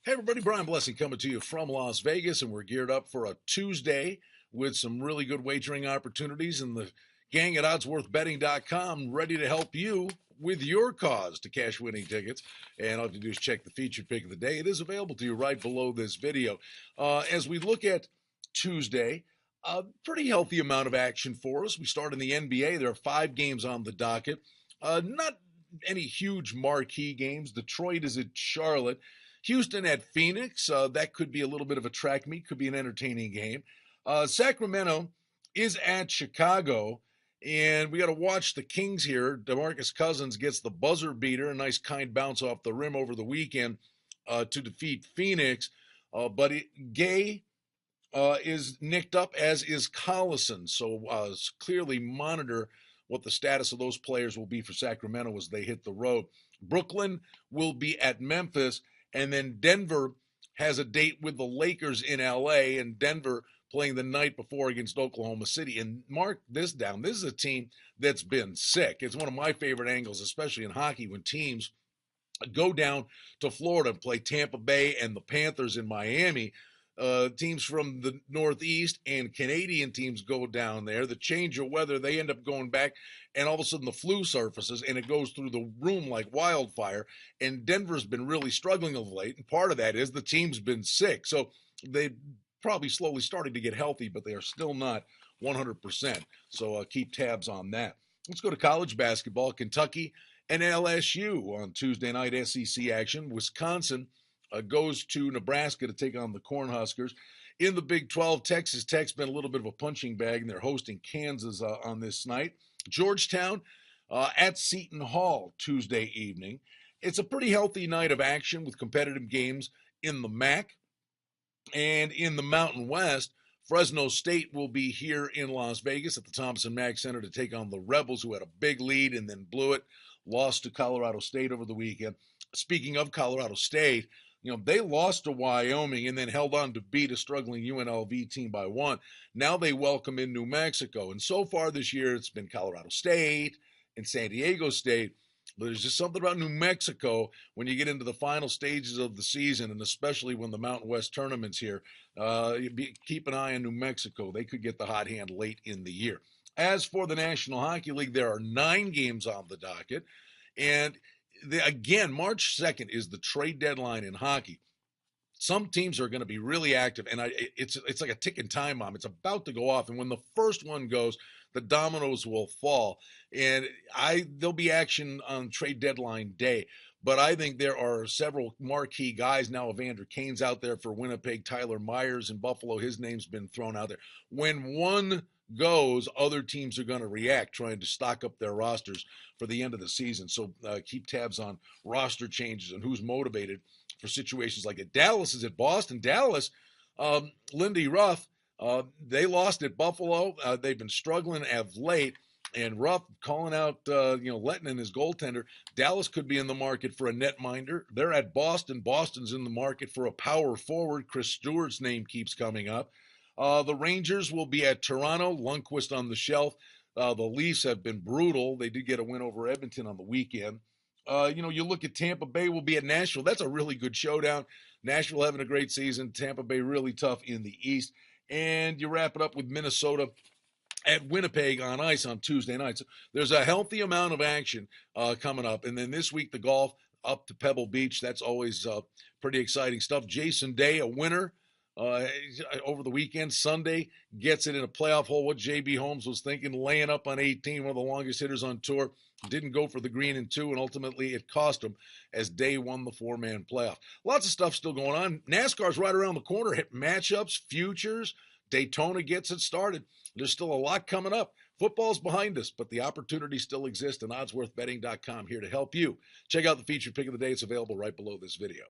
Hey everybody, Brian Blessing coming to you from Las Vegas, and we're geared up for a Tuesday with some really good wagering opportunities, and the gang at oddsworthbetting.com ready to help you with your cause to cash winning tickets. And all you have to do is check the featured pick of the day. It is available to you right below this video. As we look at Tuesday, a pretty healthy amount of action for us. We start in the NBA. There are 5 games on the docket. Not any huge marquee games. Detroit is at Charlotte. Houston at Phoenix. That could be a little bit of a track meet, could be an entertaining game. Sacramento is at Chicago, and we got to watch the Kings here. DeMarcus Cousins gets the buzzer beater, a nice kind bounce off the rim over the weekend to defeat Phoenix. But Gay is nicked up, as is Collison. So clearly monitor what the status of those players will be for Sacramento as they hit the road. Brooklyn will be at Memphis. And then Denver has a date with the Lakers in LA, and Denver playing the night before against Oklahoma City. And mark this down. This is a team that's been sick. It's one of my favorite angles, especially in hockey, when teams go down to Florida and play Tampa Bay and the Panthers in Miami. Teams from the Northeast and Canadian teams go down there. The change of weather, they end up going back, and all of a sudden the flu surfaces, and it goes through the room like wildfire. And Denver's been really struggling of late, and part of that is the team's been sick. So they probably slowly starting to get healthy, but they are still not 100%. So keep tabs on that. Let's go to college basketball. Kentucky and LSU on Tuesday night SEC action. Wisconsin goes to Nebraska to take on the Cornhuskers. In the Big 12, Texas Tech's been a little bit of a punching bag, and they're hosting Kansas on this night. Georgetown at Seton Hall Tuesday evening. It's a pretty healthy night of action with competitive games in the MAC. And in the Mountain West, Fresno State will be here in Las Vegas at the Thompson Mack Center to take on the Rebels, who had a big lead and then blew it, lost to Colorado State over the weekend. Speaking of Colorado State, they lost to Wyoming and then held on to beat a struggling UNLV team by 1. Now they welcome in New Mexico. And so far this year, it's been Colorado State and San Diego State. But there's just something about New Mexico when you get into the final stages of the season, and especially when the Mountain West tournament's here. Keep an eye on New Mexico. They could get the hot hand late in the year. As for the National Hockey League, there are 9 games on the docket. And again, March 2nd is the trade deadline in hockey. Some teams are going to be really active, and it's like a ticking time bomb. It's about to go off, and when the first one goes, the dominoes will fall. And there'll be action on trade deadline day. But I think there are several marquee guys now. Evander Kane's out there for Winnipeg. Tyler Myers in Buffalo, his name's been thrown out there. When one goes, other teams are going to react, trying to stock up their rosters for the end of the season. So keep tabs on roster changes and who's motivated for situations like it. Dallas is at Boston. Dallas, Lindy Ruff, they lost at Buffalo. They've been struggling of late. And Ruff calling out, letting in his goaltender. Dallas could be in the market for a netminder. They're at Boston. Boston's in the market for a power forward. Chris Stewart's name keeps coming up. The Rangers will be at Toronto. Lundqvist on the shelf. The Leafs have been brutal. They did get a win over Edmonton on the weekend. You look at Tampa Bay will be at Nashville. That's a really good showdown. Nashville having a great season. Tampa Bay really tough in the East. And you wrap it up with Minnesota at Winnipeg on ice on Tuesday night. So there's a healthy amount of action coming up. And then this week, the golf up to Pebble Beach. That's always pretty exciting stuff. Jason Day, a winner over the weekend. Sunday gets it in a playoff hole. What J.B. Holmes was thinking, laying up on 18, one of the longest hitters on tour. Didn't go for the green in 2, and ultimately it cost him as Day won the 4-man playoff. Lots of stuff still going on. NASCAR's right around the corner. Hit matchups, futures. Daytona gets it started. There's still a lot coming up. Football's behind us, but the opportunity still exists, and oddsworthbetting.com here to help you. Check out the featured pick of the day. It's available right below this video.